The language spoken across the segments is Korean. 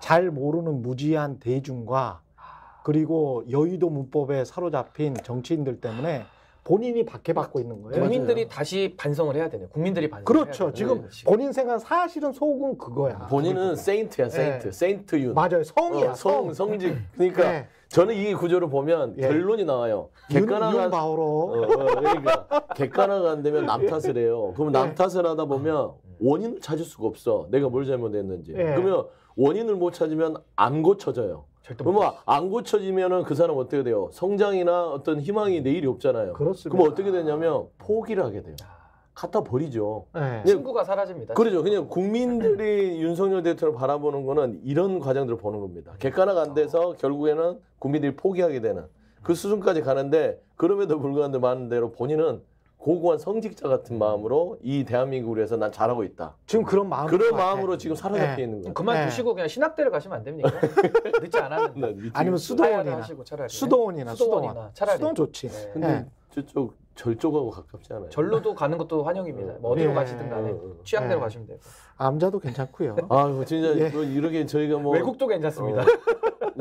잘 모르는 무지한 대중과 그리고 여의도 문법에 사로잡힌 정치인들 때문에 본인이 박해받고 있는 거예요. 국민들이 다시 반성을 해야 되네요. 국민들이 반성을 그렇죠. 해야 지금 본인 생각 사실은 속은 그거야. 본인은 세인트야, 세인트. 네. 세인트윤. 맞아요. 성이야. 성직. 그러니까 네. 저는 이 구조를 보면 예. 결론이 나와요. 윤 바오로. 그러니까 객관화가 안 되면 남 탓을 해요. 그러면 남 예. 탓을 하다 보면 원인을 찾을 수가 없어. 내가 뭘 잘못했는지. 예. 그러면 원인을 못 찾으면 안 고쳐져요. 그러면 안 고쳐지면은 그 사람 어떻게 돼요? 성장이나 어떤 희망이 내일이 없잖아요. 그렇습니다. 그럼 어떻게 되냐면 포기를 하게 돼요. 갖다 버리죠. 네. 친구가 사라집니다. 그렇죠. 그냥 국민들이 윤석열 대통령을 바라보는 거는 이런 과정들을 보는 겁니다. 객관화가 안 돼서 결국에는 국민들이 포기하게 되는 그 수준까지 가는데 그럼에도 불구하고 많은 대로 본인은 고고한 성직자 같은 마음으로 이 대한민국을 위해서 난 잘하고 있다. 지금 그런 마음. 그런 마음으로 지금 사로잡혀 네. 있는 거예요. 그만두시고 그냥 신학대를 가시면 안 됩니까? 늦지 않았는데. 아니면 수도원이나 하시고 차라리. 수도원이나 차라리. 수도원 좋지. 네. 근데 네. 저쪽 절쪽하고 가깝지 않아요? 절로도 가는 것도 환영입니다. 뭐 어디로 예. 가시든 간에 취향대로 예. 가시면 되고. 암자도 괜찮고요. 아유 진짜 예. 뭐 이렇게 저희가 뭐 외국도 괜찮습니다.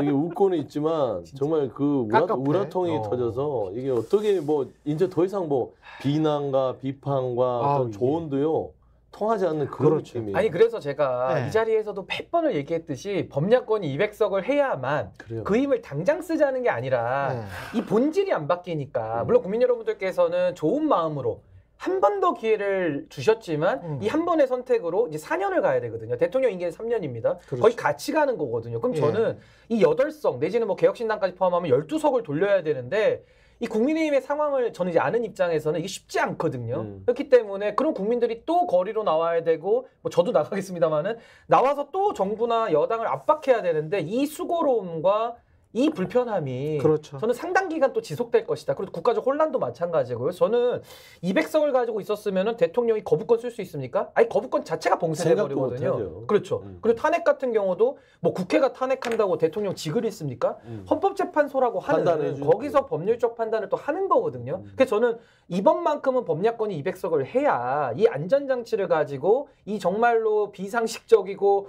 이게 웃고는 있지만 정말 그 깝깝해. 우라통이 터져서 이게 어떻게 뭐 이제 더 이상 뭐 비난과 비판과 어떤 예. 조언도요 통하지 않는 그런 그렇죠. 느낌이. 아니 그래서 제가 네. 이 자리에서도 100번을 얘기했듯이 법약권이 200석을 해야만 그래요. 그 힘을 당장 쓰자는 게 아니라 네. 이 본질이 안 바뀌니까 물론 국민 여러분들께서는 좋은 마음으로 한 번 더 기회를 주셨지만 이 한 번의 선택으로 이제 4년을 가야 되거든요. 대통령 임기는 3년입니다. 그렇죠. 거의 같이 가는 거거든요. 그럼 예. 저는 이 8석 내지는 뭐 개혁신당까지 포함하면 12석을 돌려야 되는데 이 국민의힘의 상황을 저는 이제 아는 입장에서는 이게 쉽지 않거든요. 그렇기 때문에 그런 국민들이 또 거리로 나와야 되고 뭐 저도 나가겠습니다만은 나와서 또 정부나 여당을 압박해야 되는데 이 수고로움과 이 불편함이 그렇죠. 저는 상당 기간 또 지속될 것이다. 그리고 국가적 혼란도 마찬가지고요. 저는 200석을 가지고 있었으면 대통령이 거부권 쓸 수 있습니까? 아니 거부권 자체가 봉쇄돼 생각도 버리거든요. 못하죠. 그렇죠. 그리고 탄핵 같은 경우도 뭐 국회가 탄핵한다고 대통령 직을 있습니까? 헌법재판소라고 하는 판단해주죠. 거기서 법률적 판단을 또 하는 거거든요. 그래서 저는 이번만큼은 법약권이 200석을 해야 이 안전장치를 가지고 이 정말로 비상식적이고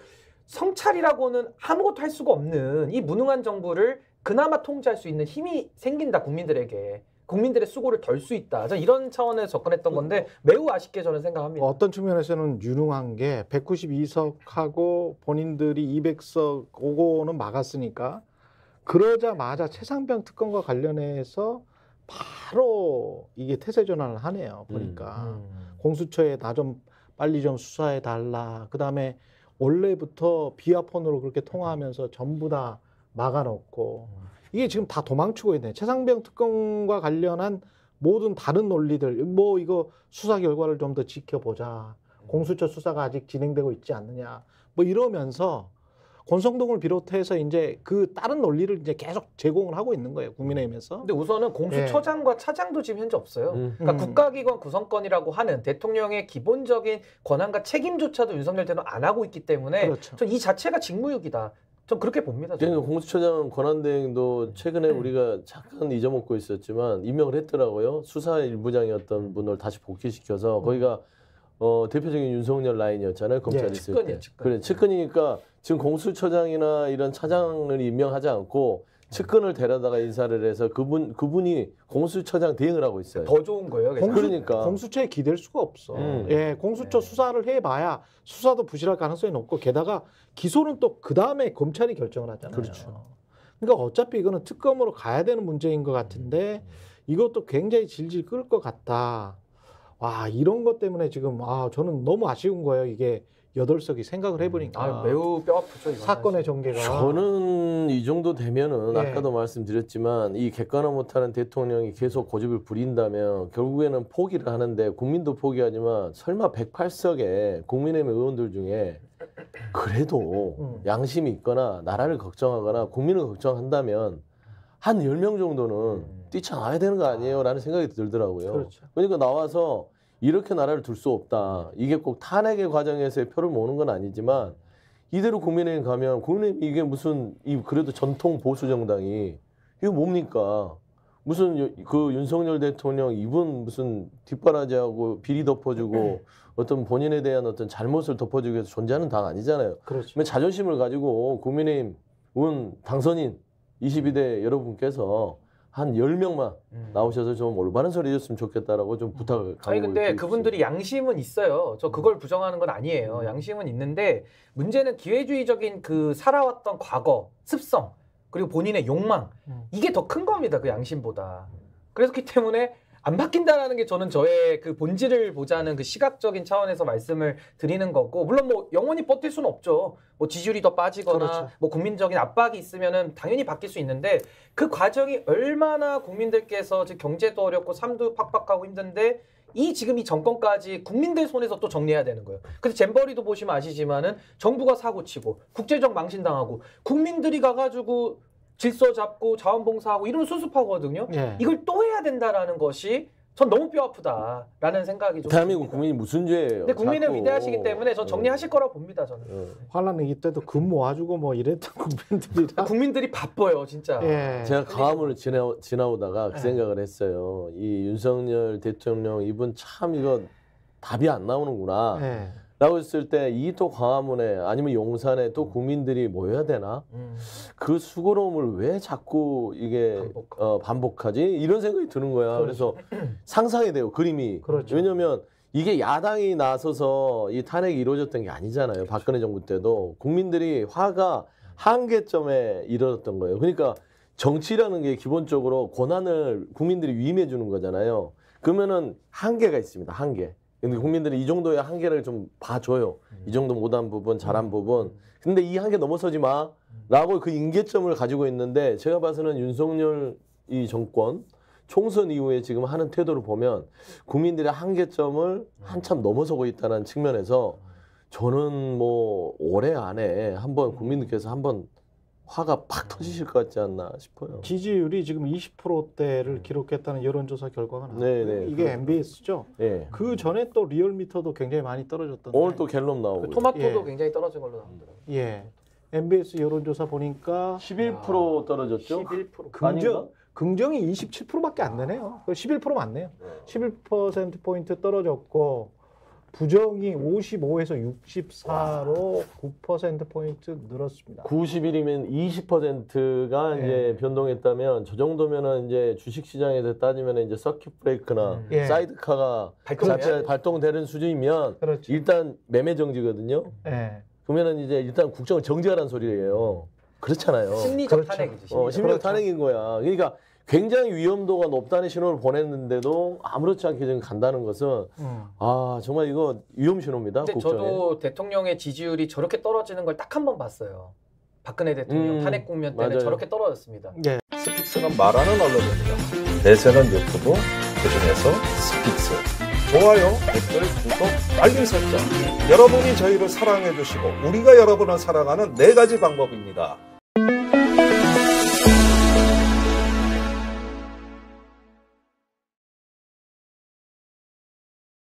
성찰이라고는 아무것도 할 수가 없는 이 무능한 정부를 그나마 통제할 수 있는 힘이 생긴다. 국민들에게. 국민들의 수고를 덜 수 있다. 저는 이런 차원에서 접근했던 건데 매우 아쉽게 저는 생각합니다. 어떤 측면에서는 유능한 게 192석하고 본인들이 200석 오고는 막았으니까 그러자마자 최상병 특검과 관련해서 바로 이게 태세 전환을 하네요. 보니까 공수처에 나 좀 빨리 좀 수사해 달라. 그다음에 원래부터 비아폰으로 그렇게 통화하면서 전부 다 막아놓고 이게 지금 다 도망치고 있네. 최상병 특검과 관련한 모든 다른 논리들 뭐 이거 수사 결과를 좀 더 지켜보자. 공수처 수사가 아직 진행되고 있지 않느냐. 뭐 이러면서 권성동을 비롯해서 이제 그 다른 논리를 이제 계속 제공을 하고 있는 거예요. 국민의힘에서. 근데 우선은 공수처장과 차장도 지금 현재 없어요. 그러니까 국가기관 구성권이라고 하는 대통령의 기본적인 권한과 책임조차도 윤석열 대통령 안 하고 있기 때문에 그렇죠. 전 이 자체가 직무유기다. 전 그렇게 봅니다. 저는. 그러니까 공수처장 권한대행도 최근에 우리가 잠깐 잊어먹고 있었지만 임명을 했더라고요. 수사일부장이었던 분을 다시 복귀시켜서 거기가 대표적인 윤석열 라인이었잖아요. 검찰 있을 측근이에요, 때. 측근. 그래, 측근이니까 지금 공수처장이나 이런 차장을 임명하지 않고 측근을 데려다가 인사를 해서 그분이 공수처장 대행을 하고 있어요. 더 좋은 거예요. 그래서. 그러니까. 공수처에 기댈 수가 없어. 예, 공수처 수사를 해봐야 수사도 부실할 가능성이 높고 게다가 기소는 또 그 다음에 검찰이 결정을 하잖아요. 그렇죠. 그러니까 어차피 이거는 특검으로 가야 되는 문제인 것 같은데 이것도 굉장히 질질 끌 것 같다. 와, 이런 것 때문에 지금 저는 너무 아쉬운 거예요. 이게 8석이 생각을 해보니까 매우 뼈 아프죠. 이건 사건의 사실. 전개가. 저는 이 정도 되면은 예. 아까도 말씀드렸지만 이 객관화 못하는 대통령이 계속 고집을 부린다면 결국에는 포기를 하는데 국민도 포기하지만 설마 108석의 국민의힘 의원들 중에 그래도 양심이 있거나 나라를 걱정하거나 국민을 걱정한다면 한 10명 정도는 뛰쳐나와야 되는 거 아니에요? 라는 생각이 들더라고요. 그렇죠. 그러니까 나와서 이렇게 나라를 둘 수 없다. 이게 꼭 탄핵의 과정에서의 표를 모으는 건 아니지만 이대로 국민의힘 가면 국민의힘 이게 무슨 그래도 전통 보수 정당이 이거 뭡니까? 무슨 그 윤석열 대통령 이분 무슨 뒷바라지하고 비리 덮어주고 어떤 본인에 대한 어떤 잘못을 덮어주기 위해서 존재하는 당 아니잖아요. 그렇죠. 자존심을 가지고 국민의힘 당선인 22대 여러분께서 한 10명만 나오셔서 좀 올바른 소리 해줬으면 좋겠다라고 좀 부탁을 아니 근데 드리고 그분들이 양심은 있어요. 저 그걸 부정하는 건 아니에요. 양심은 있는데 문제는 기회주의적인 그 살아왔던 과거, 습성, 그리고 본인의 욕망 이게 더 큰 겁니다. 그 양심보다. 그렇기 때문에 안 바뀐다라는 게 저는 저의 그 본질을 보자는 그 시각적인 차원에서 말씀을 드리는 거고, 물론 뭐 영원히 버틸 수는 없죠. 뭐 지지율이 더 빠지거나 그렇죠. 뭐 국민적인 압박이 있으면은 당연히 바뀔 수 있는데 그 과정이 얼마나 국민들께서 지금 경제도 어렵고 삶도 팍팍하고 힘든데 지금 이 정권까지 국민들 손에서 또 정리해야 되는 거예요. 그래서 잼버리도 보시면 아시지만은 정부가 사고치고 국제적 망신당하고 국민들이 가가지고 질서 잡고 자원봉사하고 이러면 수습하거든요. 예. 이걸 또 해야 된다라는 것이 전 너무 뼈 아프다라는 생각이 좀 대한민국 듭니다. 국민이 무슨 죄예요? 근데 국민은 자꾸. 위대하시기 때문에 전 정리하실 거라고 봅니다. 저는. 환란 위기 때도 금 모아주고 뭐 이랬던 국민들이라. 국민들이 바빠요, 진짜. 예. 제가 광화문을 지나오다가 그 네. 생각을 했어요. 이 윤석열 대통령 이분 참 이거 답이 안 나오는구나. 예. 라고 했을 때 이 또 광화문에 아니면 용산에 또 국민들이 모여야 되나? 그 수고로움을 왜 자꾸 이게 반복하지? 이런 생각이 드는 거야. 그래서 상상이 돼요, 그림이. 그렇죠. 왜냐면 이게 야당이 나서서 이 탄핵이 이루어졌던 게 아니잖아요. 박근혜 정부 때도. 국민들이 화가 한계점에 이르렀던 거예요. 그러니까 정치라는 게 기본적으로 권한을 국민들이 위임해 주는 거잖아요. 그러면은 한계가 있습니다. 한계. 근데 국민들이 이 정도의 한계를 좀 봐줘요. 이 정도 못한 부분, 잘한 부분. 근데 이 한계 넘어서지 마. 라고 그 임계점을 가지고 있는데 제가 봐서는 윤석열 이 정권 총선 이후에 지금 하는 태도를 보면 국민들의 한계점을 한참 넘어서고 있다는 측면에서 저는 뭐 올해 안에 한번 국민들께서 한번 화가 팍 터지실 것 같지 않나 싶어요. 지지율이 지금 20%대를 기록했다는 여론조사 결과가 나왔고요. 네네. 이게 MBS죠. 예. 그 전에 또 리얼미터도 굉장히 많이 떨어졌던데. 오늘 또 갤럽 나오고. 그 토마토도 예. 굉장히 떨어진 걸로 나오더라고요. 예. MBS 여론조사 보니까 11% 떨어졌죠? 11% 긍정이 27%밖에 안 되네요. 11% 맞네요. 11%포인트 떨어졌고 부정이 55에서 64로 9%포인트 늘었습니다. 90일이면 20%가 예. 이제 변동했다면 저 정도면은 이제 주식 시장에서 따지면 이제 서킷 브레이크나 예. 사이드카가 발동해야 자체 되죠. 발동되는 수준이면 그렇죠. 일단 매매 정지거든요. 예. 그러면은 이제 일단 국정을 정지하라는 소리예요. 그렇잖아요. 심리적 그렇죠. 탄핵이지. 심리적 그렇죠. 탄핵인 거야. 그러니까 굉장히 위험도가 높다는 신호를 보냈는데도 아무렇지 않게 지금 간다는 것은 아 정말 이거 위험 신호입니다. 근데 국정에. 저도 대통령의 지지율이 저렇게 떨어지는 걸 딱 한 번 봤어요. 박근혜 대통령 탄핵 국면 때는 맞아요. 저렇게 떨어졌습니다. 예. 스픽스는 말하는 언론입니다. 대세는 유튜브, 그중에서 스픽스. 좋아요, 댓글, 구독, 알림 설정. 여러분이 저희를 사랑해 주시고 우리가 여러분을 사랑하는 4가지 방법입니다.